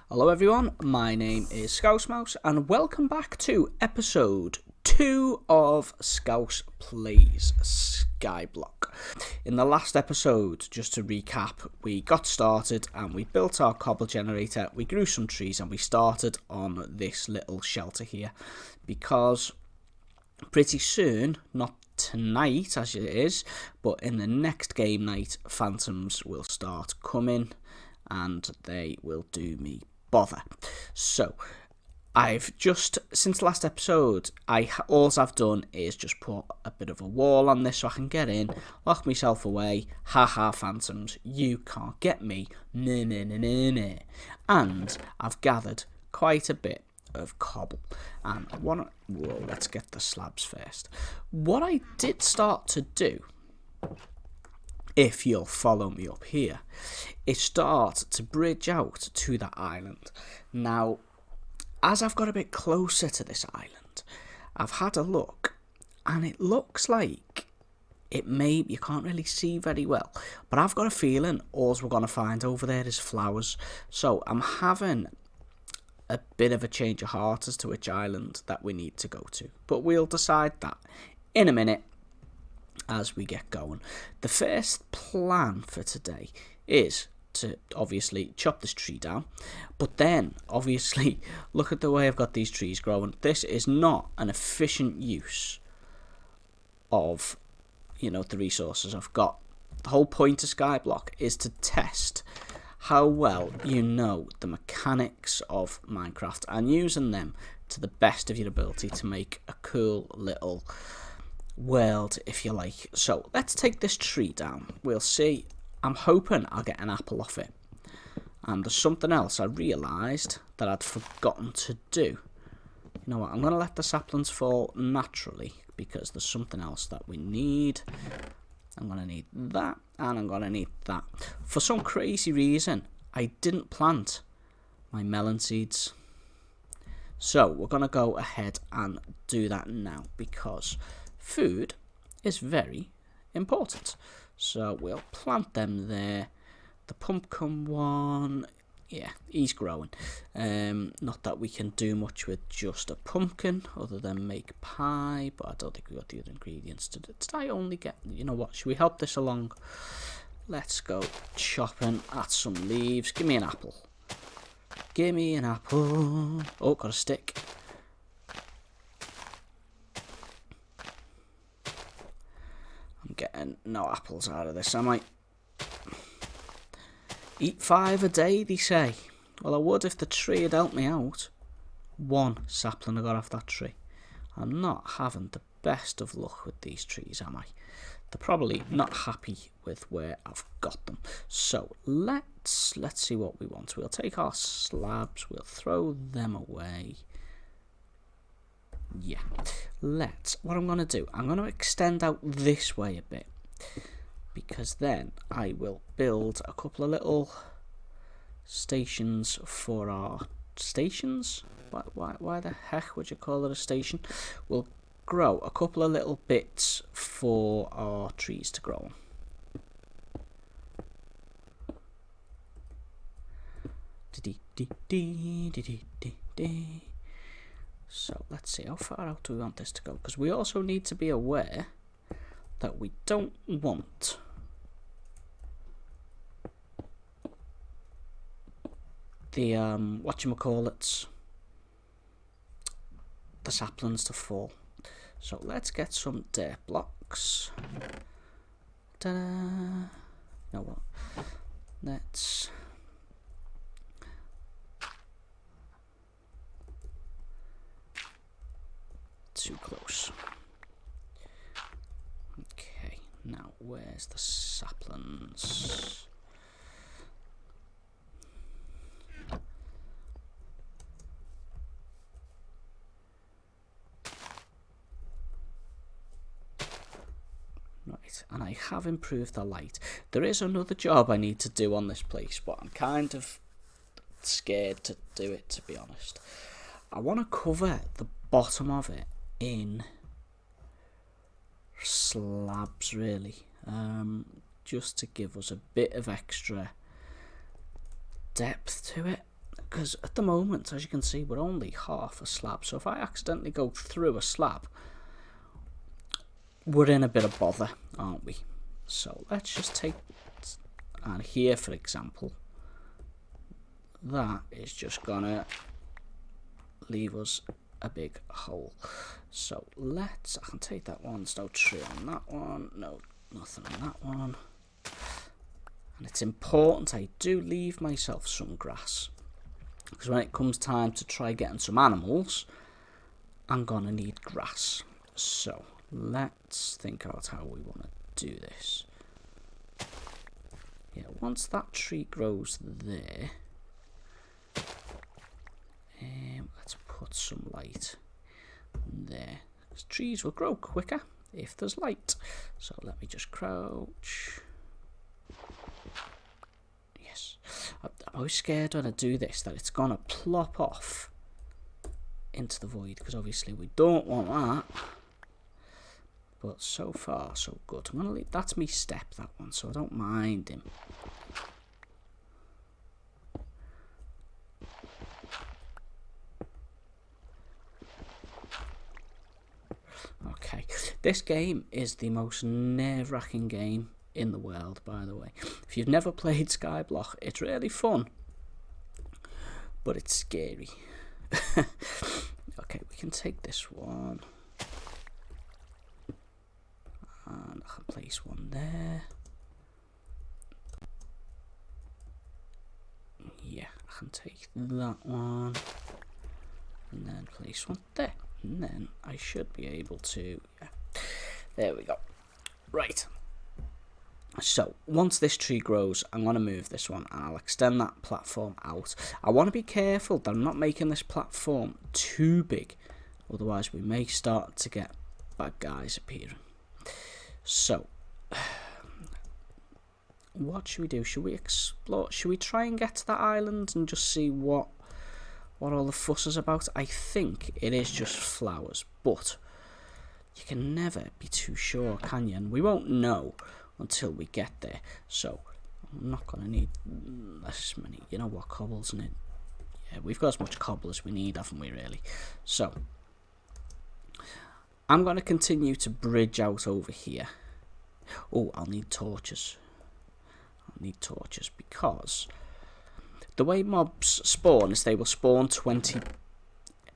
Hello everyone, my name is Scousy and welcome back to episode 2 of Scouse Plays Skyblock. In the last episode, just to recap, we got started and we built our cobble generator, we grew some trees and we started on this little shelter here because pretty soon, not tonight as it is, but in the next game night, phantoms will start coming and they will do me bother. So I've just, since last episode, all I've done is just put a bit of a wall on this so I can get in, lock myself away, haha phantoms, you can't get me, nah. And I've gathered quite a bit of cobble, and let's get the slabs first. What I did start to do, if you'll follow me up here, is start to bridge out to that island. Now, as I've got a bit closer to this island, I've had a look, and it looks like you can't really see very well, but I've got a feeling all we're going to find over there is flowers. So I'm having a bit of a change of heart as to which island that we need to go to, but we'll decide that in a minute as we get going. The first plan for today is to obviously chop this tree down, but then obviously look at the way I've got these trees growing. This is not an efficient use of the resources I've got. The whole point of Skyblock is to test how well the mechanics of Minecraft and using them to the best of your ability to make a cool little world, if you like. So let's take this tree down. We'll see. I'm hoping I'll get an apple off it. And there's something else I realised that I'd forgotten to do. You know what? I'm going to let the saplings fall naturally because there's something else that we need. I'm going to need that and I'm going to need that. For some crazy reason, I didn't plant my melon seeds. So we're going to go ahead and do that now because food is very important. So we'll plant them there. The pumpkin one, yeah, he's growing. Not that we can do much with just a pumpkin other than make pie, but I don't think we got the other ingredients to do. Did I only get, you know what, should we help this along? Let's go chopping at some leaves. Give me an apple. Give me an apple. Oh, got a stick. I'm getting no apples out of this, am I? Eat 5 a day, they say. Well, I would if the tree had helped me out. 1 sapling I got off that tree. I'm not having the best of luck with these trees, am I? They're probably not happy with where I've got them. So let's see what we want. We'll take our slabs. We'll throw them away. Yeah. What I'm going to do, I'm going to extend out this way a bit. Because then I will build a couple of little stations for our stations. Why the heck would you call it a station? We'll grow a couple of little bits for our trees to grow on. So let's see, how far out do we want this to go? Because we also need to be aware that we don't want the the saplings to fall. So let's get some dirt blocks. Ta-da! You know what? Let's too close. Okay, now where's the saplings? Right, and I have improved the light. There is another job I need to do on this place, but I'm kind of scared to do it, to be honest. I want to cover the bottom of it in slabs, really, just to give us a bit of extra depth to it. because at the moment, as you can see, we're only half a slab. So if I accidentally go through a slab, we're in a bit of bother, aren't we? So let's just take, and here, for example, that is just gonna leave us a big hole. So I can take that one. There's no tree on that one. No, nothing on that one. And it's important I do leave myself some grass, because when it comes time to try getting some animals, I'm gonna need grass. So let's think about how we want to do this. Yeah, once that tree grows there, let's put some light there, because trees will grow quicker if there's light. So let me just crouch. Yes, I'm always scared when I do this that it's gonna plop off into the void, because obviously we don't want that. But so far so good. I'm gonna leave, that's me step, that one, so I don't mind him. Okay, this game is the most nerve-wracking game in the world, by the way. If you've never played Skyblock, it's really fun, but it's scary. Okay, we can take this one, and I can place one there. Yeah, I can take that one, and then place one there. And then I should be able to, yeah, there we go. Right, so once this tree grows, I'm going to move this one and I'll extend that platform out. I want to be careful that I'm not making this platform too big, otherwise we may start to get bad guys appearing. So what should we do? Should we explore? Should we try and get to that island and just see what all the fuss is about? I think it is just flowers, but you can never be too sure, can you? And we won't know until we get there. So I'm not going to need this many, you know what, cobbles in it. Yeah, we've got as much cobble as we need, haven't we, really? So I'm going to continue to bridge out over here. Oh, I'll need torches. I'll need torches because the way mobs spawn is they will spawn 20,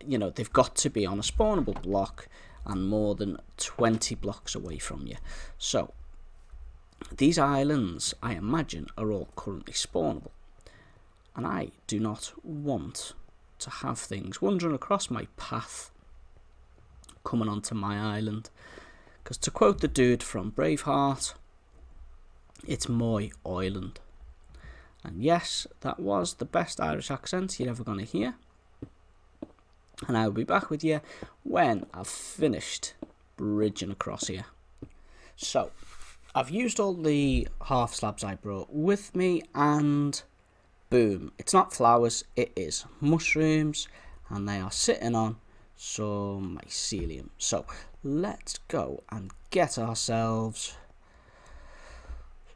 you know, they've got to be on a spawnable block and more than 20 blocks away from you. So these islands, I imagine, are all currently spawnable. And I do not want to have things wandering across my path coming onto my island. Because to quote the dude from Braveheart, it's my island. And yes, that was the best Irish accent you're ever going to hear. And I will be back with you when I've finished bridging across here. So, I've used all the half slabs I brought with me, and boom. It's not flowers, it is mushrooms, and they are sitting on some mycelium. So, let's go and get ourselves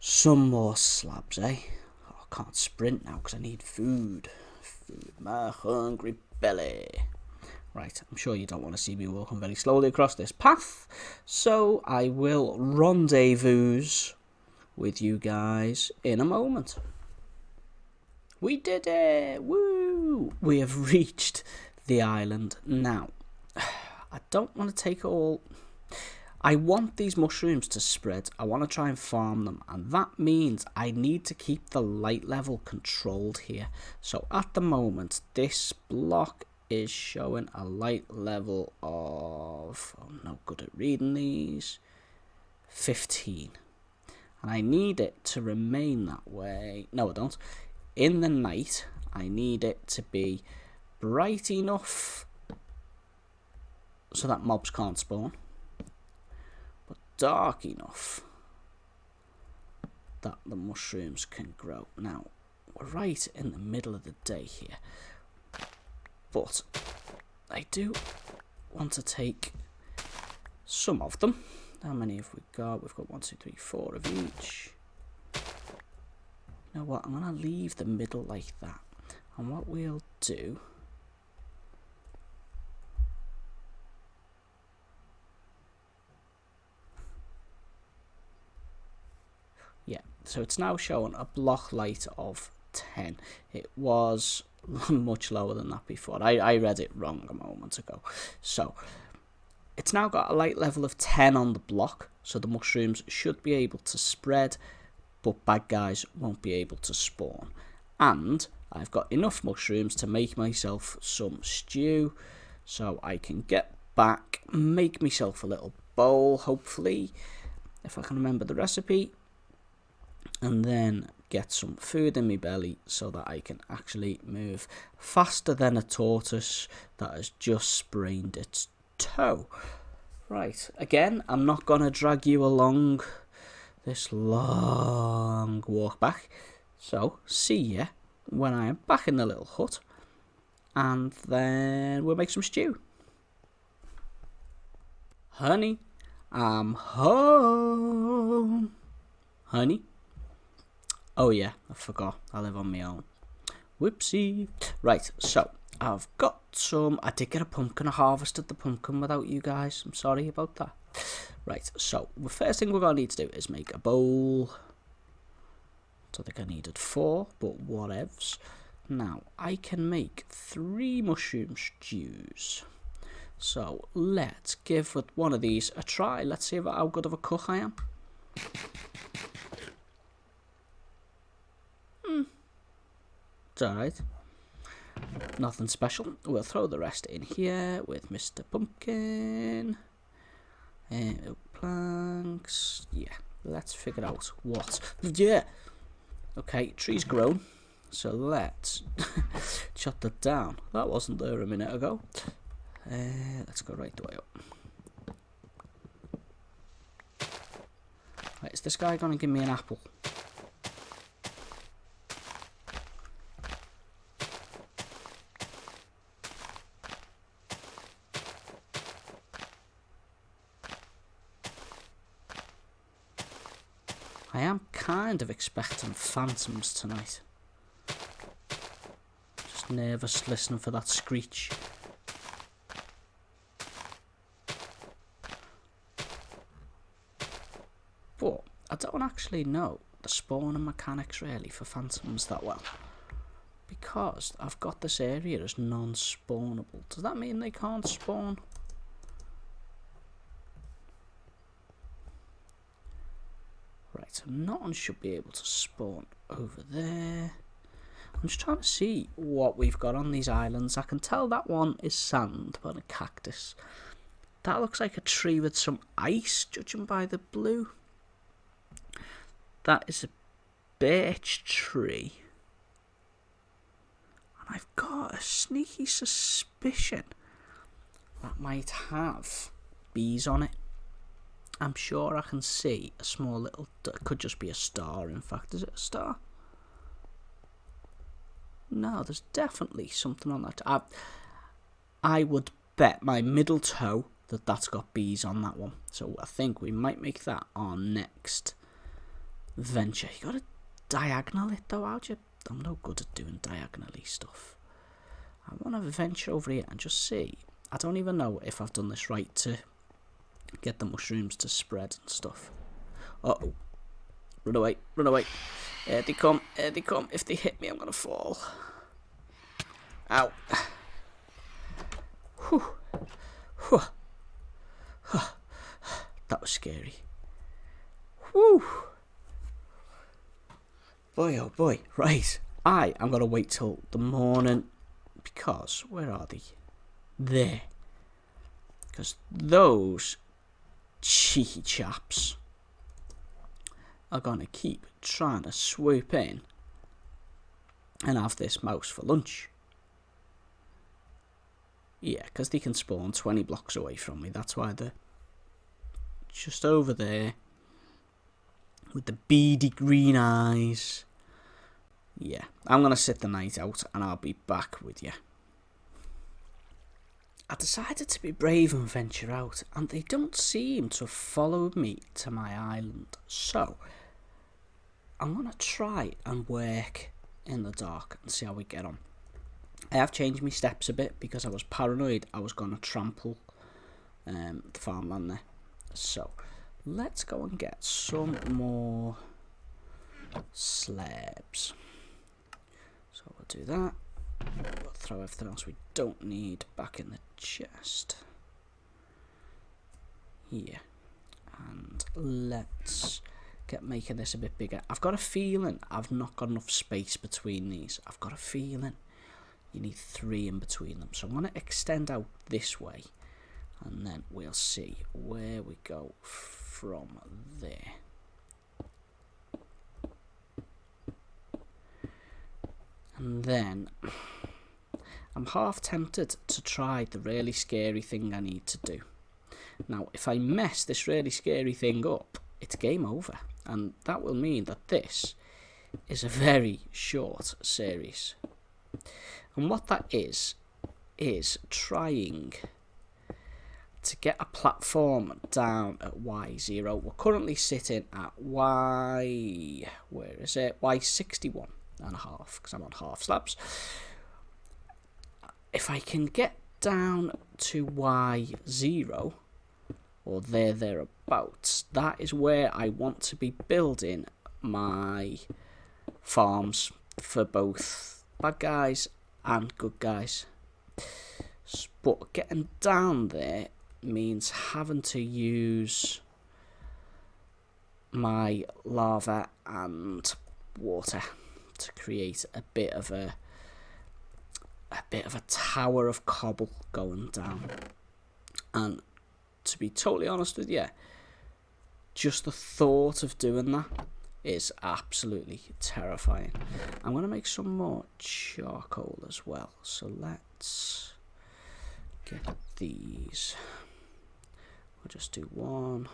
some more slabs, eh? I can't sprint now because I need food. Food, my hungry belly. Right, I'm sure you don't want to see me walking very slowly across this path, so I will rendezvous with you guys in a moment. We did it! Woo! We have reached the island. Now, I don't want to take it all. I want these mushrooms to spread. I want to try and farm them, and that means I need to keep the light level controlled here. So at the moment, this block is showing a light level of, I'm not good at reading these, 15. And I need it to remain that way. No, I don't. In the night, I need it to be bright enough so that mobs can't spawn, but dark enough that the mushrooms can grow. Now, we're right in the middle of the day here, but I do want to take some of them. How many have we got? We've got 1, 2, 3, 4 of each. You know what? I'm going to leave the middle like that. And what we'll do... Yeah, so it's now showing a block light of 10. It was much lower than that before. I read it wrong a moment ago. So it's now got a light level of 10 on the block, so the mushrooms should be able to spread, but bad guys won't be able to spawn. And I've got enough mushrooms to make myself some stew, so I can get back, make myself a little bowl, hopefully, if I can remember the recipe, and then get some food in my belly so that I can actually move faster than a tortoise that has just sprained its toe. Right, again, I'm not going to drag you along this long walk back, so see ya when I am back in the little hut, and then we'll make some stew. Honey, I'm home. Honey? Oh yeah, I forgot, I live on my own. Whoopsie. Right, so I've got some... I did get a pumpkin. I harvested the pumpkin without you guys. I'm sorry about that. Right, so the first thing we're going to need to do is make a bowl. So I think I needed 4, but whatevs. Now, I can make 3 mushroom stews. So let's give one of these a try. Let's see how good of a cook I am. It's alright. Nothing special. We'll throw the rest in here with Mr. Pumpkin. Planks. Yeah, let's figure out what. Yeah. Okay, tree's grown. So let's chop that down. That wasn't there a minute ago. Let's go right the way up. Right, is this guy going to give me an apple? I am kind of expecting phantoms tonight. Just nervous listening for that screech. But I don't actually know the spawning mechanics really for phantoms that well. Because I've got this area as non-spawnable. Does that mean they can't spawn? Right, so nothing should be able to spawn over there. I'm just trying to see what we've got on these islands. I can tell that one is sand, but a cactus. That looks like a tree with some ice, judging by the blue. That is a birch tree. And I've got a sneaky suspicion that might have bees on it. I'm sure I can see a small little... It could just be a star, in fact. Is it a star? No, there's definitely something on that. I would bet my middle toe that that's got bees on that one. So I think we might make that our next venture. You got to diagonal it though, how'd you? I'm no good at doing diagonally stuff. I want to venture over here and just see. I don't even know if I've done this right to get the mushrooms to spread and stuff. Uh-oh. Run away, run away. Here they come, here they come. If they hit me, I'm going to fall. Ow. Whew. Whew. That was scary. Whew. Boy, oh boy. Right. I am going to wait till the morning. Because, where are they? There. Because those cheeky chaps are going to keep trying to swoop in and have this mouse for lunch. Yeah, because they can spawn 20 blocks away from me. That's why they're just over there with the beady green eyes. Yeah, I'm going to sit the night out and I'll be back with you. I decided to be brave and venture out, and they don't seem to have followed me to my island. So, I'm going to try and work in the dark and see how we get on. I have changed my steps a bit because I was paranoid I was going to trample the farmland there. So let's go and get some more slabs. So we'll do that. We'll throw everything else we don't need back in the chest. Here. And let's get making this a bit bigger. I've got a feeling I've not got enough space between these. I've got a feeling you need 3 in between them. So I'm going to extend out this way, and then we'll see where we go from there. And then I'm half tempted to try the really scary thing I need to do. Now, if I mess this really scary thing up, it's game over. And that will mean that this is a very short series. And what that is trying to get a platform down at Y0. We're currently sitting at Y61 and a half, because I'm on half slabs. If I can get down to Y0, or thereabouts, that is where I want to be building my farms for both bad guys and good guys. But getting down there means having to use my lava and water to create a bit of a tower of cobble going down. And to be totally honest with you, just the thought of doing that is absolutely terrifying. I'm going to make some more charcoal as well. So let's get these. We'll just do 1.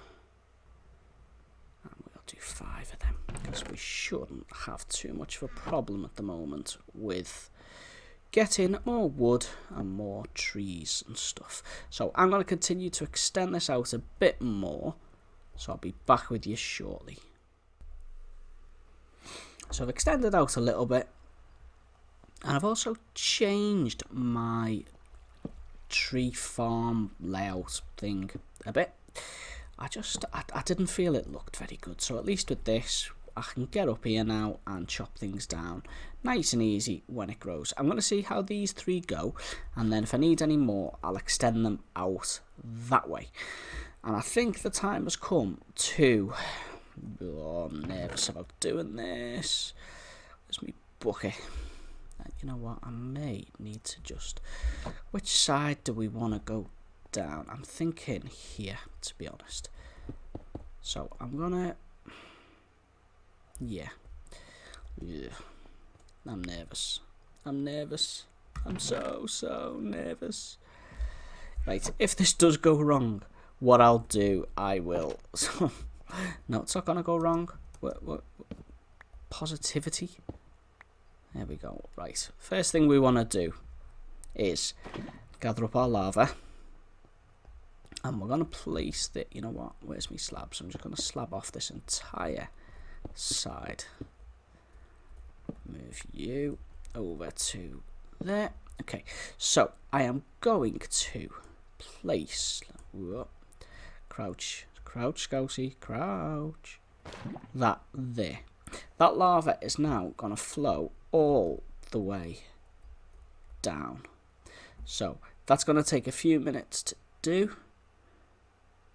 And we'll do 5 of them, because we shouldn't have too much of a problem at the moment with getting more wood and more trees and stuff. So I'm going to continue to extend this out a bit more. So I'll be back with you shortly. So I've extended out a little bit, and I've also changed my tree farm layout thing a bit. I didn't feel it looked very good, so at least with this I can get up here now and chop things down nice and easy when it grows. I'm going to see how these 3 go, and then if I need any more I'll extend them out that way. And I think the time has come to... Oh, I'm nervous about doing this. Where's my bucket? And you know what? I may need to just... Which side do we want to go down? I'm thinking here, to be honest. So I'm gonna... Yeah. I'm nervous. I'm so nervous. Right, if this does go wrong, what I'll do, I will... No, it's not going to go wrong. What? Positivity. There we go. Right. First thing we want to do is gather up our lava. And we're going to place the... You know what? Where's my slabs? I'm just going to slab off this entire side. Move you over to there. Okay. So, I am going to place... Whoa, crouch, Scousy, crouch. That there. That lava is now going to flow all the way down. So that's going to take a few minutes to do.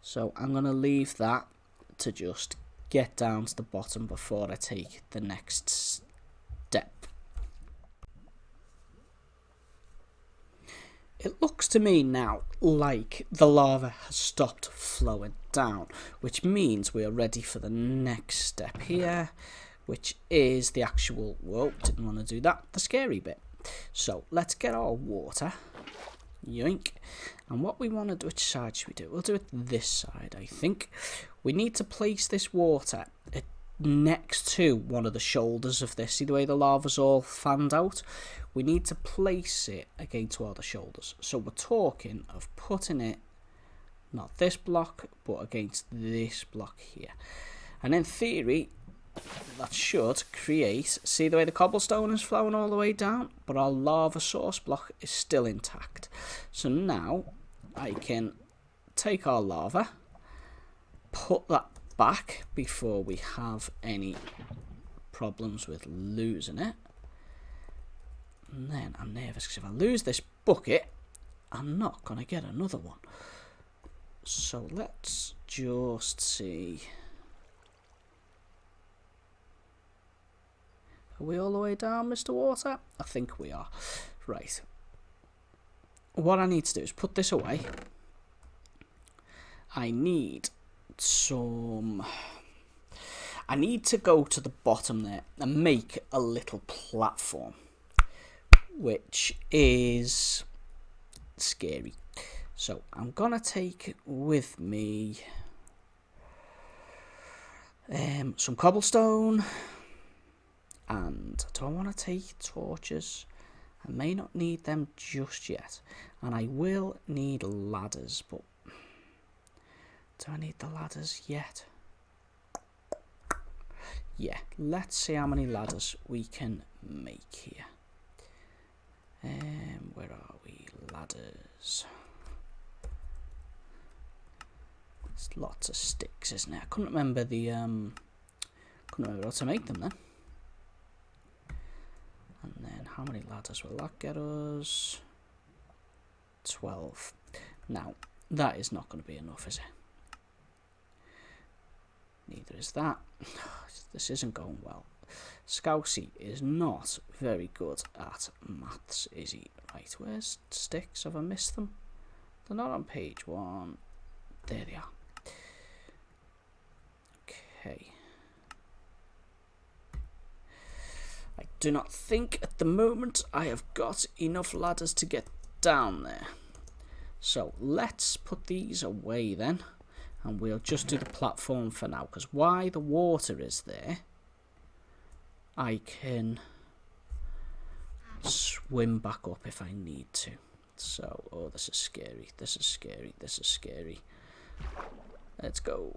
So I'm going to leave that to just get down to the bottom before I take the next step. It looks to me now like the lava has stopped flowing down, which means we are ready for the next step here, which is the actual, whoa, didn't want to do that, the scary bit. So let's get our water, yoink, and what we want to do, which side should we do? We'll do it this side, I think. We need to place this water next to one of the shoulders of this. See the way the lava's all fanned out? We need to place it against one of the shoulders. So we're talking of putting it, not this block, but against this block here. And in theory, that should create, see the way the cobblestone is flowing all the way down, but our lava source block is still intact. So now I can take our lava, put that back before we have any problems with losing it. And then I'm nervous because if I lose this bucket, I'm not going to get another one. So let's just see. Are we all the way down, Mr. Water? I think we are. Right. What I need to do is put this away. I need to go to the bottom there and make a little platform, which is scary. So I'm gonna take with me some cobblestone, and do I want to take torches? I may not need them just yet, and I will need ladders, but do I need the ladders yet? Yeah, let's see how many ladders we can make here. Where are we? Ladders. There's lots of sticks, isn't it? I couldn't remember how to make them then. And then how many ladders will that get us? 12. Now, that is not going to be enough, is it? Neither is that. This isn't going well. Scousy is not very good at maths, is he? Right, where's sticks? Have I missed them? They're not on page 1. There they are. Okay. I do not think at the moment I have got enough ladders to get down there. So let's put these away then. And we'll just do the platform for now, because while the water is there, I can swim back up if I need to. So, oh, this is scary, this is scary, this is scary. Let's go.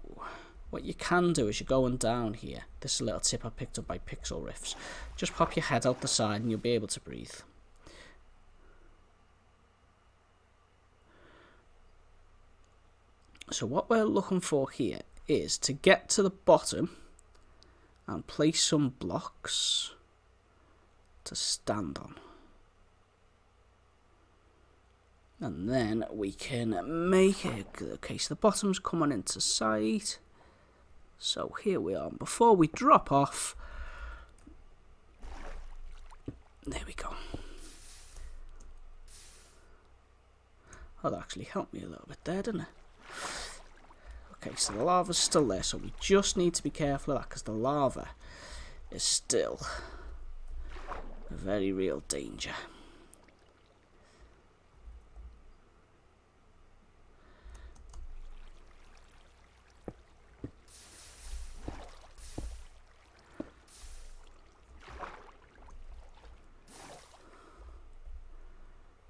What you can do is you're going down here. This is a little tip I picked up by Pixel Riffs. Just pop your head out the side and you'll be able to breathe. So what we're looking for here is to get to the bottom and place some blocks to stand on. And then we can make it. Okay, so the bottom's coming into sight. So here we are. Before we drop off, there we go. Oh, that actually helped me a little bit there, didn't it? Okay, so the lava's still there, so we just need to be careful of that, because the lava is still a very real danger.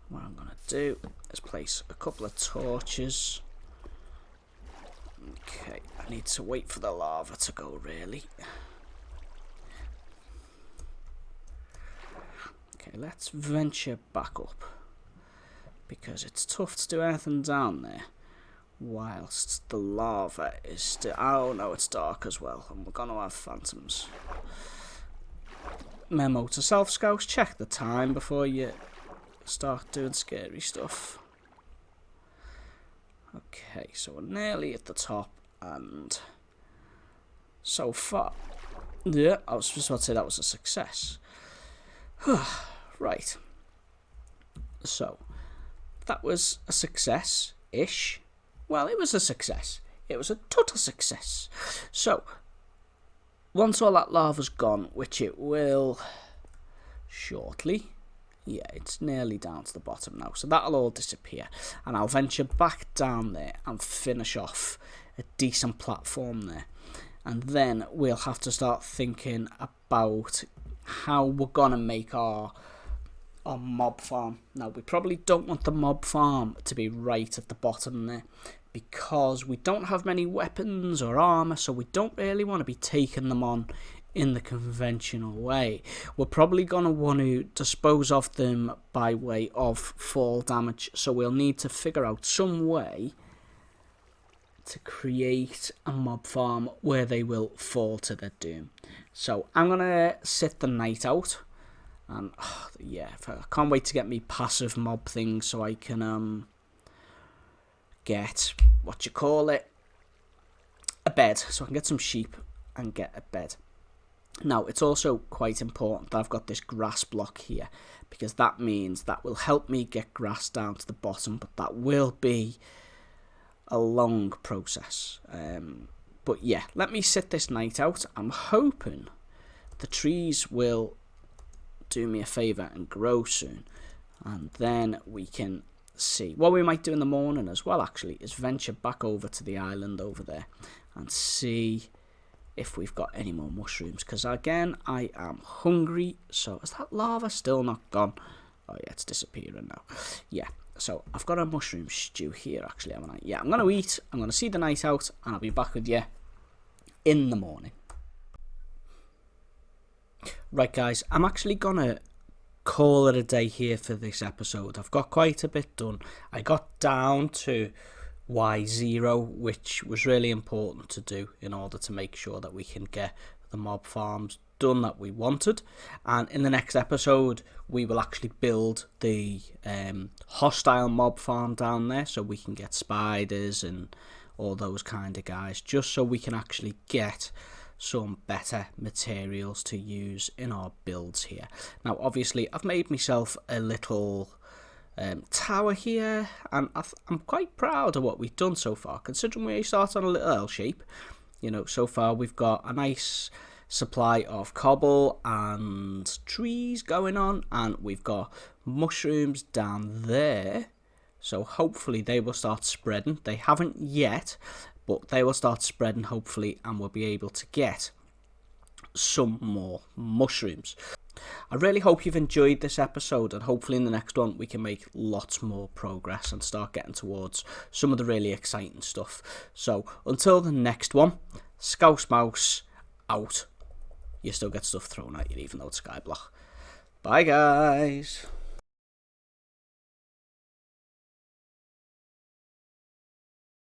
What I'm going to do is place a couple of torches. Okay, I need to wait for the lava to go, really. Okay, let's venture back up, because it's tough to do anything down there whilst the lava is still... Oh no, it's dark as well, and we're going to have phantoms. Memo to self, Scouts, check the time before you start doing scary stuff. Okay, so we're nearly at the top, and so far, yeah, I was just about to say that was a success. Right, so that was a success-ish. Well, it was a success. It was a total success. So, once all that lava's gone, which it will shortly, yeah, it's nearly down to the bottom now, so that'll all disappear, and I'll venture back down there and finish off a decent platform there, and then we'll have to start thinking about how we're gonna make our mob farm. Now, we probably don't want the mob farm to be right at the bottom there, because we don't have many weapons or armor, so we don't really want to be taking them on in the conventional way. We're probably going to want to dispose of them by way of fall damage, so we'll need to figure out some way to create a mob farm where they will fall to their doom. So I'm going to sit the night out, and yeah, I can't wait to get me passive mob things so I can get, a bed, so I can get some sheep and get a bed. Now, it's also quite important that I've got this grass block here, because that means that will help me get grass down to the bottom, but that will be a long process. But yeah, let me sit this night out. I'm hoping the trees will do me a favour and grow soon, and then we can see. What we might do in the morning as well, actually, is venture back over to the island over there and see if we've got any more mushrooms, because again, I am hungry. So is that lava still not gone? Oh yeah, it's disappearing now. Yeah, so I've got a mushroom stew here, actually, haven't I? Yeah, I'm going to eat, I'm going to see the night out, and I'll be back with you in the morning. Right guys, I'm actually going to call it a day here for this episode. I've got quite a bit done. I got down to Y0, which was really important to do in order to make sure that we can get the mob farms done that we wanted. And in the next episode, we will actually build the hostile mob farm down there, so we can get spiders and all those kind of guys, just so we can actually get some better materials to use in our builds here. Now obviously I've made myself a little tower here, and I'm quite proud of what we've done so far, considering we start on a little L shape. You know, so far we've got a nice supply of cobble and trees going on, and we've got mushrooms down there, so hopefully they will start spreading. They haven't yet, but they will start spreading hopefully, and we'll be able to get some more mushrooms. I really hope you've enjoyed this episode, and hopefully in the next one we can make lots more progress and start getting towards some of the really exciting stuff. So until the next one, Scouse Mouse out. You still get stuff thrown at you even though it's Skyblock. Bye guys.